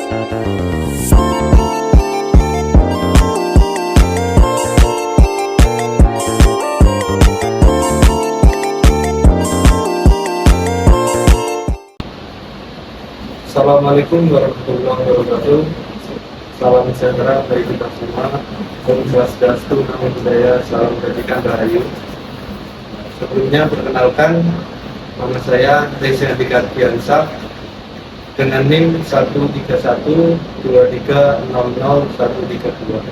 Assalamualaikum warahmatullahi wabarakatuh. Salam sejahtera bagi kita semua. Om Swastiastu, Namo Buddhaya, salam kebajikan rahayu. Sebelumnya perkenalkan, nama saya Reza Andika Ardiansyah dengan NIM 13123000132.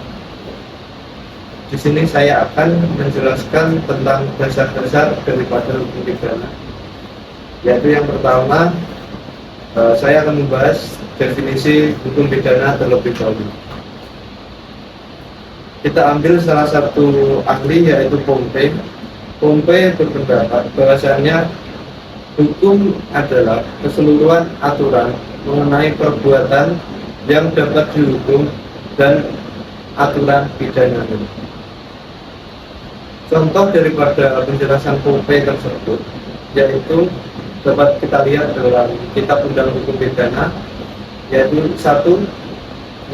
Di sini saya akan menjelaskan tentang dasar-dasar daripada hukum pidana, yaitu yang pertama, saya akan membahas definisi hukum pidana terlebih dahulu. Kita ambil salah satu ahli, yaitu Pompey. Pompey berpendapat bahwasanya hukum adalah keseluruhan aturan mengenai perbuatan yang dapat dihukum dan aturan pidana. Contoh daripada penjelasan Pompey tersebut yaitu dapat kita lihat dalam kitab undang hukum pidana, yaitu 1.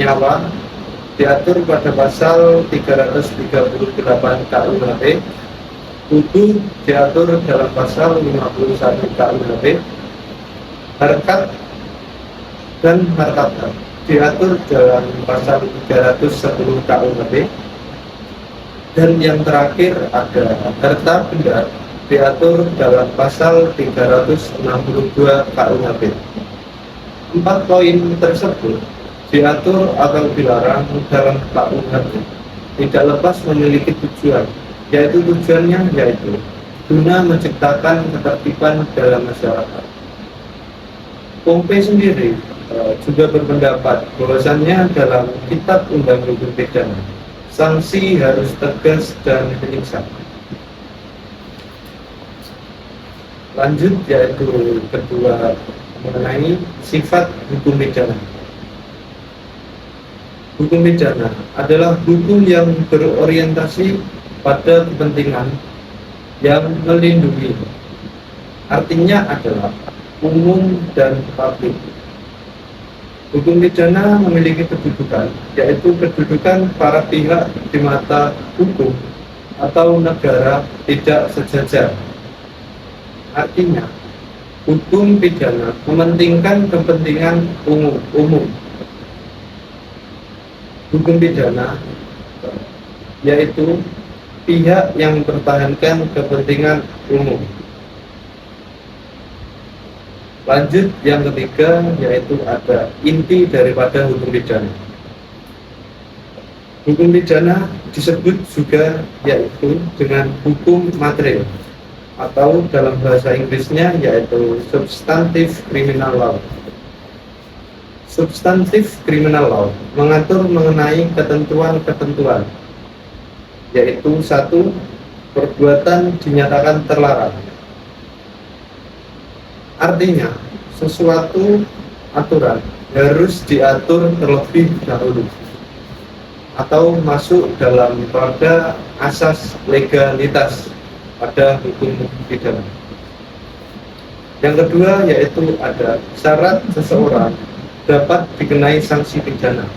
Nyawa diatur pada pasal 338 KUHP. Tubuh diatur dalam pasal 51 KUHP. Harkat dan harkata diatur dalam pasal 310 KUHP. Dan yang terakhir ada harta benda diatur dalam pasal 362 KUHP. 4 poin tersebut diatur atau dilarang dalam KUHP tidak lepas memiliki tujuan, yaitu tujuannya yaitu guna menciptakan ketertiban dalam masyarakat. Pompey sendiri juga berpendapat bahwasannya dalam kitab undang hukum pidana sanksi harus tegas dan menyiksam. Lanjut, yaitu kedua, mengenai sifat hukum pidana. Hukum pidana adalah hukum yang berorientasi pada kepentingan yang melindungi. Artinya adalah umum dan publik. Hukum pidana memiliki kedudukan, yaitu kedudukan para pihak di mata hukum atau negara tidak sejajar. Artinya, hukum pidana mementingkan kepentingan umum. Hukum pidana yaitu pihak yang mempertahankan kepentingan umum. Lanjut, yang ketiga, yaitu ada inti daripada hukum pidana. Hukum pidana disebut juga yaitu dengan hukum material, atau dalam bahasa Inggrisnya yaitu substantive criminal law. Substantive criminal law mengatur mengenai ketentuan-ketentuan, yaitu 1. Perbuatan dinyatakan terlarang. Artinya, sesuatu aturan harus diatur terlebih dahulu atau masuk dalam pada asas legalitas pada hukum pidana. Yang kedua, yaitu ada syarat seseorang dapat dikenai sanksi pidana,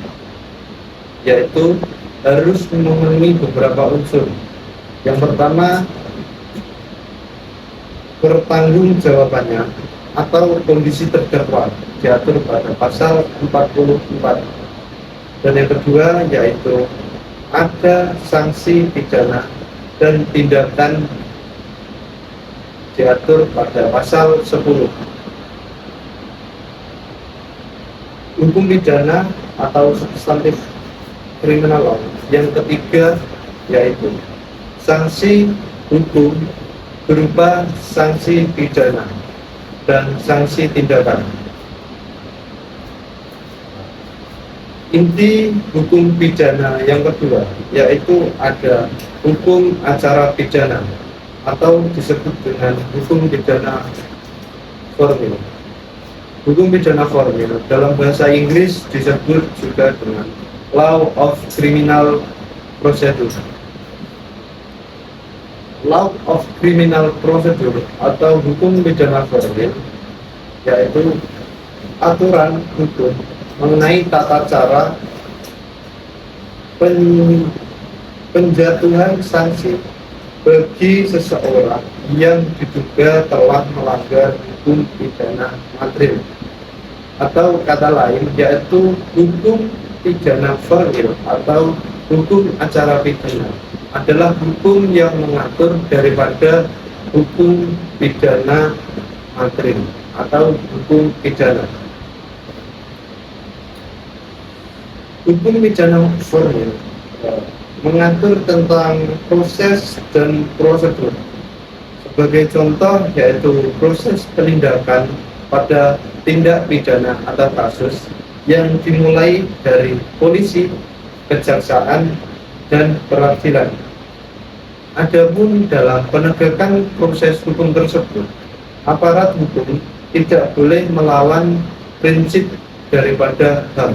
yaitu harus memenuhi beberapa unsur. Yang pertama, pertanggungjawabannya atau kondisi terdakwa diatur pada pasal 44. Dan yang kedua, yaitu ada sanksi pidana dan tindakan diatur pada pasal 10. Hukum pidana atau substantif criminal law yang ketiga yaitu sanksi hukum berupa sanksi pidana dan sanksi tindakan. Inti hukum pidana yang kedua yaitu ada hukum acara pidana atau disebut dengan hukum pidana formil. Hukum pidana formil dalam bahasa Inggris disebut juga dengan Law of Criminal Procedure. Law of Criminal Procedure atau hukum pidana formil yaitu aturan hukum mengenai tata cara penjatuhan sanksi bagi seseorang yang diduga telah melanggar hukum pidana materil, atau kata lain yaitu hukum pidana formil atau hukum acara pidana adalah hukum yang mengatur daripada hukum pidana materil atau hukum pidana. Hukum pidana formil mengatur tentang proses dan prosedur. Sebagai contoh yaitu proses penindakan pada tindak pidana atau kasus yang dimulai dari polisi, kejaksaan, dan peradilan. Adapun dalam penegakan proses hukum tersebut, aparat hukum tidak boleh melawan prinsip daripada HAM.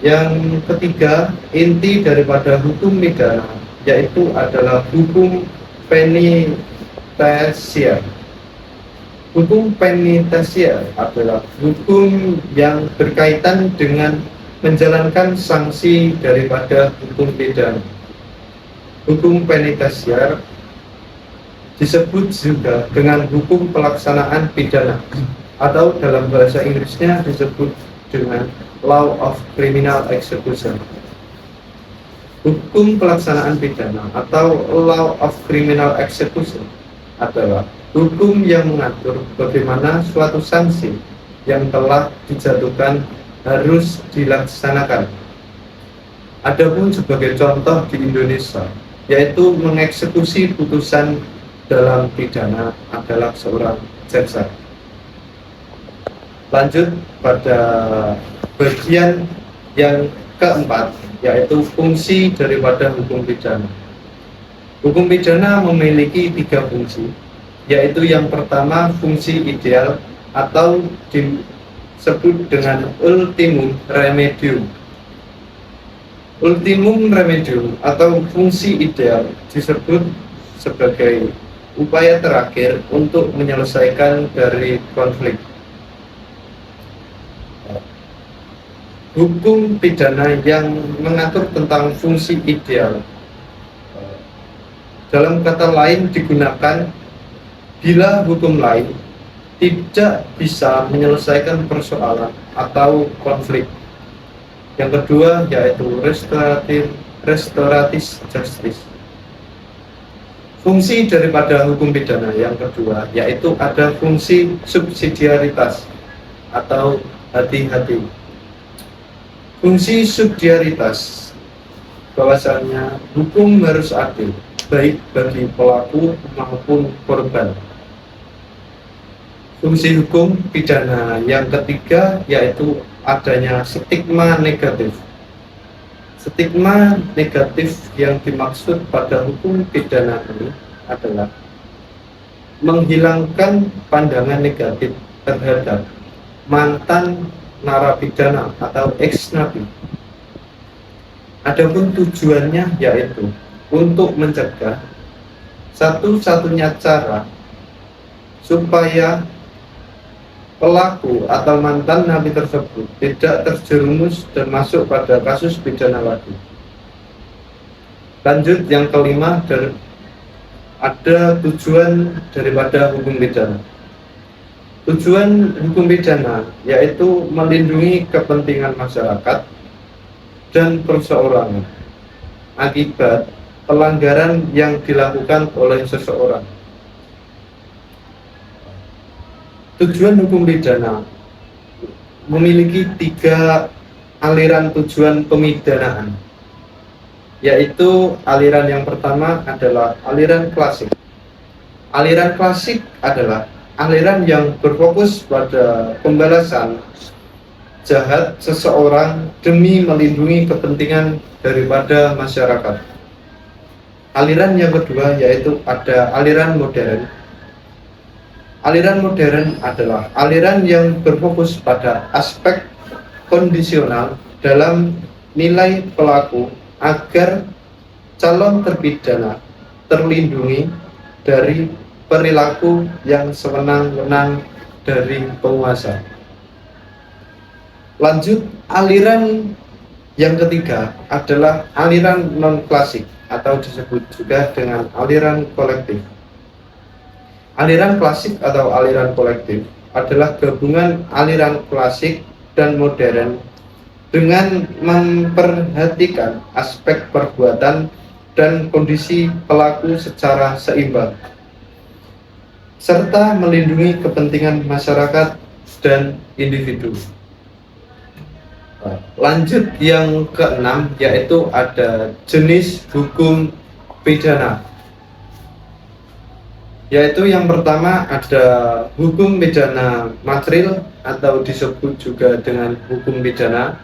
Yang ketiga, inti daripada hukum pidana yaitu adalah hukum penitentiar. Hukum penitentiar adalah hukum yang berkaitan dengan menjalankan sanksi daripada hukum pidana. Hukum penitentiar disebut juga dengan hukum pelaksanaan pidana, atau dalam bahasa Inggrisnya disebut dengan Law of Criminal Execution. Hukum pelaksanaan pidana atau Law of Criminal Execution adalah hukum yang mengatur bagaimana suatu sanksi yang telah dijatuhkan harus dilaksanakan. Adapun sebagai contoh di Indonesia, yaitu mengeksekusi putusan dalam pidana adalah seorang jaksa. Lanjut pada bagian yang keempat, yaitu fungsi daripada hukum pidana. Hukum pidana memiliki 3 fungsi, yaitu yang pertama fungsi ideal atau disebut dengan ultimum remedium. Ultimum remedium atau fungsi ideal disebut sebagai upaya terakhir untuk menyelesaikan dari konflik. Hukum pidana yang mengatur tentang fungsi ideal, dalam kata lain, digunakan bila hukum lain tidak bisa menyelesaikan persoalan atau konflik. Yang kedua yaitu restoratif justice. Fungsi daripada hukum pidana yang kedua yaitu ada fungsi subsidiaritas atau hati-hati. Fungsi subsidiaritas bahwasanya hukum harus adil baik bagi pelaku maupun korban. Fungsi hukum pidana yang ketiga yaitu adanya stigma negatif. Stigma negatif yang dimaksud pada hukum pidana ini adalah menghilangkan pandangan negatif terhadap mantan narapidana atau ex-napi. Adapun tujuannya yaitu untuk mencegah satu-satunya cara supaya pelaku atau mantan napi tersebut tidak terjerumus dan masuk pada kasus pidana lagi. Lanjut yang kelima, ada tujuan daripada hukum pidana. Tujuan hukum pidana yaitu melindungi kepentingan masyarakat dan perseorangan akibat pelanggaran yang dilakukan oleh seseorang. Tujuan hukum pidana memiliki 3 aliran tujuan pemidanaan, yaitu aliran yang pertama adalah aliran klasik. Aliran klasik adalah aliran yang berfokus pada pembalasan jahat seseorang demi melindungi kepentingan daripada masyarakat. Aliran yang kedua yaitu ada aliran modern. Aliran modern adalah aliran yang berfokus pada aspek kondisional dalam nilai pelaku agar calon terpidana terlindungi dari perilaku yang sewenang-wenang dari penguasa. Lanjut, aliran yang ketiga adalah aliran non-klasik atau disebut juga dengan aliran kolektif. Aliran klasik atau aliran kolektif adalah gabungan aliran klasik dan modern dengan memperhatikan aspek perbuatan dan kondisi pelaku secara seimbang, serta melindungi kepentingan masyarakat dan individu. Lanjut yang keenam, yaitu ada jenis hukum pidana. Yaitu yang pertama ada hukum pidana material atau disebut juga dengan hukum pidana.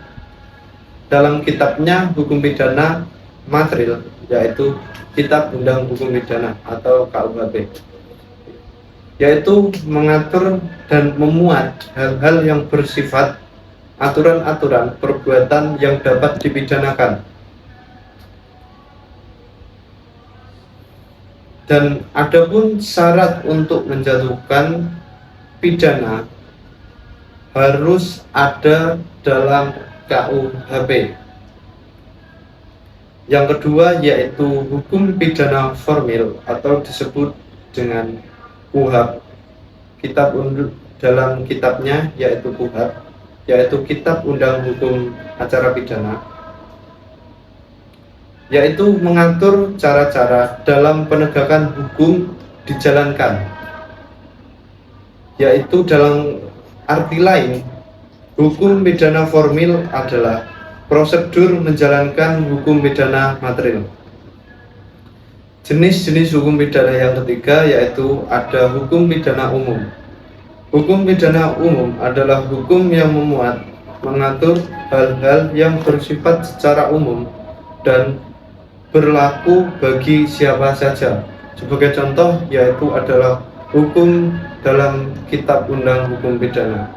Dalam kitabnya hukum pidana material, yaitu Kitab Undang Hukum Pidana atau KUHP, yaitu mengatur dan memuat hal-hal yang bersifat aturan-aturan perbuatan yang dapat dipidanakan. Dan adapun syarat untuk menjatuhkan pidana harus ada dalam KUHP. Yang kedua yaitu hukum pidana formil atau disebut dengan KUHAP. Dalam kitabnya yaitu KUHAP, yaitu Kitab Undang Hukum Acara Pidana, yaitu mengatur cara-cara dalam penegakan hukum dijalankan. Yaitu dalam arti lain, hukum pidana formil adalah prosedur menjalankan hukum pidana material. Jenis-jenis hukum pidana yang ketiga yaitu ada hukum pidana umum. Hukum pidana umum adalah hukum yang mengatur hal-hal yang bersifat secara umum dan berlaku bagi siapa saja. Sebagai contoh yaitu adalah hukum dalam Kitab Undang Hukum Pidana.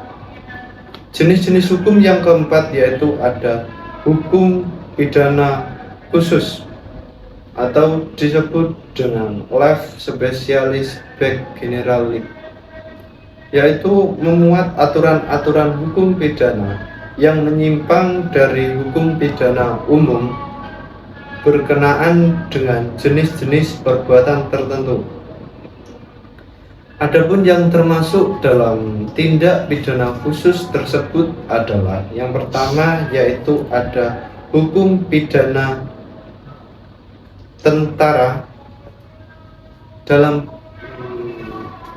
Jenis-jenis hukum yang keempat yaitu ada hukum pidana khusus atau disebut dengan Lex Specialis Bec Generali, yaitu memuat aturan-aturan hukum pidana yang menyimpang dari hukum pidana umum berkenaan dengan jenis-jenis perbuatan tertentu. Adapun yang termasuk dalam tindak pidana khusus tersebut adalah yang pertama yaitu ada hukum pidana tentara dalam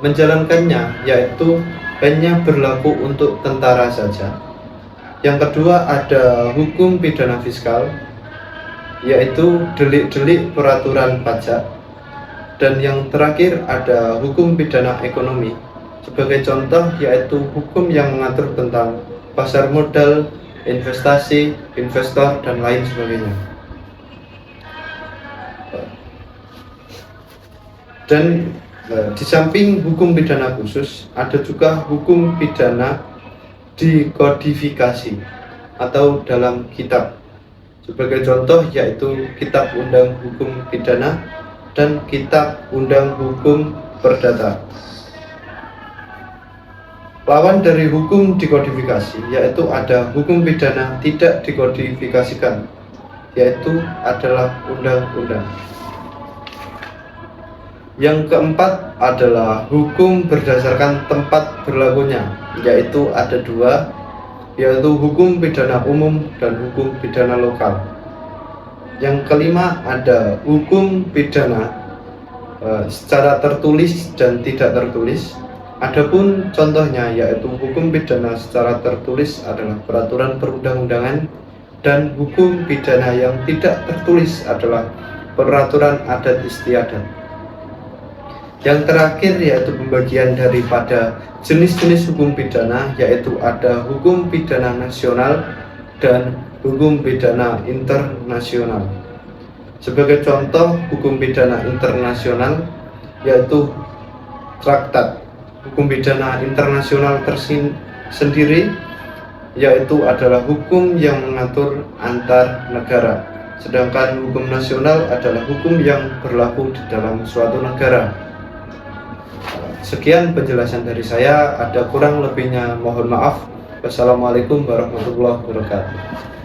menjalankannya, yaitu hanya berlaku untuk tentara saja. Yang kedua ada hukum pidana fiskal, yaitu delik-delik peraturan pajak. Dan yang terakhir ada hukum pidana ekonomi. Sebagai contoh yaitu hukum yang mengatur tentang pasar modal, investasi, investor, dan lain sebagainya. Dan di samping hukum pidana khusus ada juga hukum pidana dikodifikasi atau dalam kitab. Sebagai contoh yaitu Kitab Undang Hukum Pidana dan Kitab Undang Hukum Perdata. Lawan dari hukum dikodifikasi yaitu ada hukum pidana tidak dikodifikasikan, yaitu adalah undang-undang. Yang keempat adalah hukum berdasarkan tempat berlakunya, yaitu ada dua, yaitu hukum pidana umum dan hukum pidana lokal. Yang kelima ada hukum pidana secara tertulis dan tidak tertulis. Adapun contohnya yaitu hukum pidana secara tertulis adalah peraturan perundang-undangan, dan hukum pidana yang tidak tertulis adalah peraturan adat istiadat. Yang terakhir yaitu pembagian daripada jenis-jenis hukum pidana, yaitu ada hukum pidana nasional dan hukum pidana internasional. Sebagai contoh hukum pidana internasional yaitu Traktat Hukum Pidana Internasional tersendiri, yaitu adalah hukum yang mengatur antar negara, sedangkan hukum nasional adalah hukum yang berlaku di dalam suatu negara. Sekian penjelasan dari saya, ada kurang lebihnya mohon maaf. Wassalamualaikum warahmatullahi wabarakatuh.